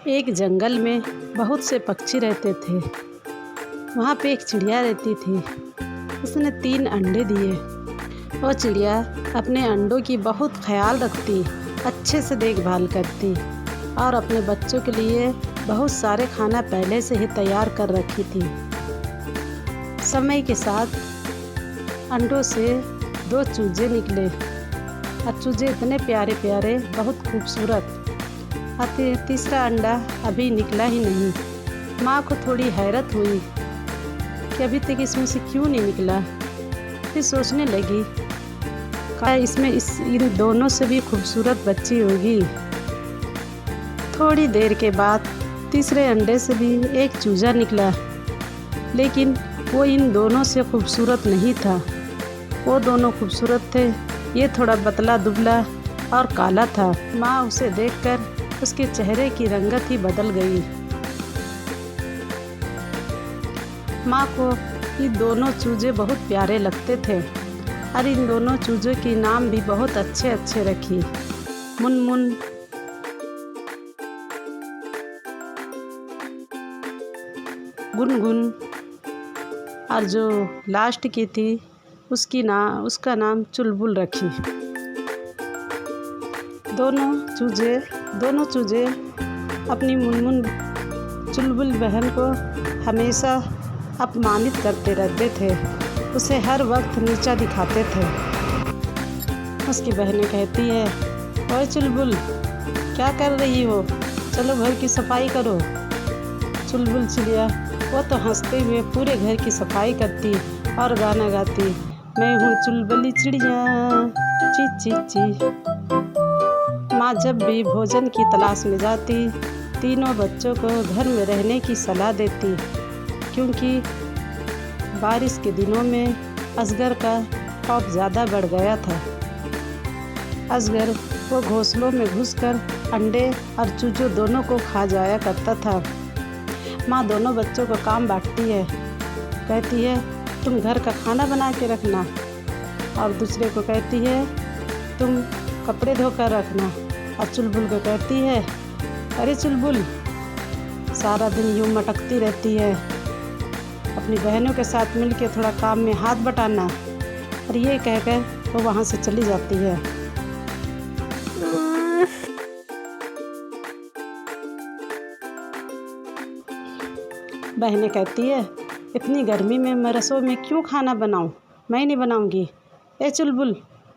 एक जंगल में बहुत से पक्षी रहते थे। वहाँ पे एक चिड़िया रहती थी। उसने 3 अंडे दिए। वो चिड़िया अपने अंडों की बहुत ख्याल रखती, अच्छे से देखभाल करती और अपने बच्चों के लिए बहुत सारे खाना पहले से ही तैयार कर रखी थी। समय के साथ अंडों से 2 चूजे निकले और चूजे इतने प्यारे प्यारे, बहुत खूबसूरत। तीसरा अंडा अभी निकला ही नहीं। माँ को थोड़ी हैरत हुई कि अभी तक इसमें से क्यों नहीं निकला। फिर सोचने लगी क्या इसमें इन दोनों से भी खूबसूरत बच्ची होगी। थोड़ी देर के बाद तीसरे अंडे से भी एक चूजा निकला, लेकिन वो इन दोनों से खूबसूरत नहीं था। वो दोनों खूबसूरत थे, ये थोड़ा पतला दुबला और काला था। माँ उसे देखकर उसके चेहरे की रंगत ही बदल गई। माँ को ये दोनों चूजे बहुत प्यारे लगते थे और इन दोनों चूजों के नाम भी बहुत अच्छे अच्छे रखी। मुनमुन, गुनगुन और जो लास्ट की थी उसका नाम चुलबुल रखी। दोनों चूजे अपनी मुनमुन चुलबुल बहन को हमेशा अपमानित करते रहते थे। उसे हर वक्त नीचा दिखाते थे। उसकी बहनें कहती है, ओए चुलबुल, क्या कर रही हो? चलो घर की सफाई करो। चुलबुल चिड़िया वो तो हंसते हुए पूरे घर की सफाई करती और गाना गाती, मैं हूँ चुलबुली चिड़िया ची ची ची। माँ जब भी भोजन की तलाश में जाती, तीनों बच्चों को घर में रहने की सलाह देती, क्योंकि बारिश के दिनों में अजगर का खौफ ज़्यादा बढ़ गया था। अजगर वो घोंसलों में घुसकर अंडे और चूजों दोनों को खा जाया करता था। माँ दोनों बच्चों को काम बांटती है, कहती है तुम घर का खाना बना के रखना, और दूसरे को कहती है तुम कपड़े धोकर रखना, और चुलबुल को कहती है, अरे चुलबुल, सारा दिन यूँ मटकती रहती है, अपनी बहनों के साथ मिलकर थोड़ा काम में हाथ बटाना। और ये कहकर वो वहाँ से चली जाती है। बहनें कहती है, इतनी गर्मी में मैं रसोई में क्यों खाना बनाऊं? मैं नहीं बनाऊंगी। ए चुलबुल,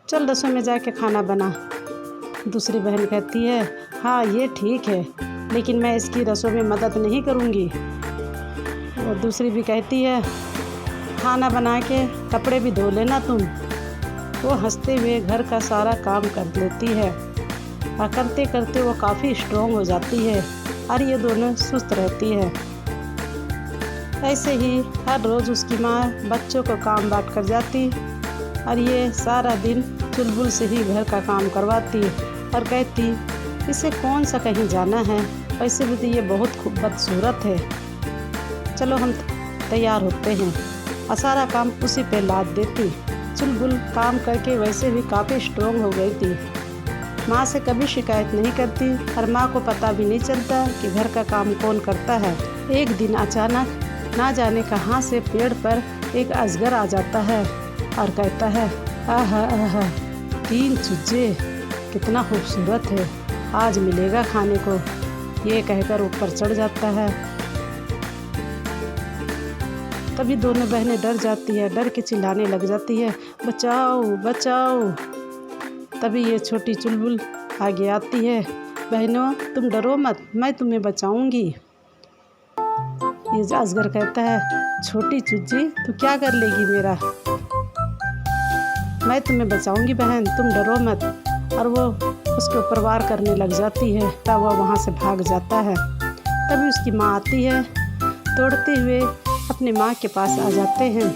चल रसोई में जाके खाना बना। दूसरी बहन कहती है, हाँ ये ठीक है, लेकिन मैं इसकी रसोई में मदद नहीं करूंगी। और दूसरी भी कहती है, खाना बना के कपड़े भी धो लेना तुम। वो हंसते हुए घर का सारा काम कर लेती है और करते करते वो काफ़ी स्ट्रॉन्ग हो जाती है और ये दोनों सुस्त रहती है। ऐसे ही हर रोज़ उसकी माँ बच्चों को काम बांट कर जाती और ये सारा दिन चुलबुल से ही घर का काम करवाती और कहती, इसे कौन सा कहीं जाना है, वैसे भी तो ये बहुत बदसूरत है। चलो हम तैयार होते हैं, और सारा काम उसी पे लाद देती। चुलबुल काम करके वैसे भी काफ़ी स्ट्रॉन्ग हो गई थी। माँ से कभी शिकायत नहीं करती और माँ को पता भी नहीं चलता कि घर का काम कौन करता है। एक दिन अचानक ना जाने कहाँ से पेड़ पर एक अजगर आ जाता है और कहता है, आहा आहा, 3 चूजे, कितना खूबसूरत है, आज मिलेगा खाने को। ये कहकर ऊपर चढ़ जाता है। तभी दोनों बहनें डर जाती है, डर के चिल्लाने लग जाती है, बचाओ बचाओ। तभी ये छोटी चुलबुल आगे आती है, बहनों तुम डरो मत, मैं तुम्हें बचाऊंगी। ये अजगर कहता है, छोटी चुज्जी तू क्या कर लेगी मेरा, मैं तुम्हें बचाऊंगी बहन, तुम डरो मत। और वो उसके ऊपर वार करने लग जाती है, तब वह वहाँ से भाग जाता है। तभी उसकी माँ आती है, दौड़ते हुए अपनी माँ के पास आ जाते हैं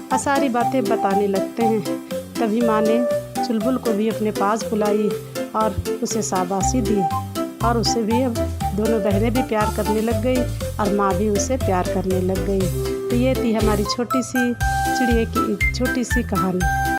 और सारी बातें बताने लगते हैं। तभी माँ ने चुलबुल को भी अपने पास बुलाई और उसे शाबाशी दी, और उसे भी अब दोनों बहनें भी प्यार करने लग गई और माँ भी उसे प्यार करने लग गई। तो ये थी हमारी छोटी सी चिड़िया की छोटी सी कहानी।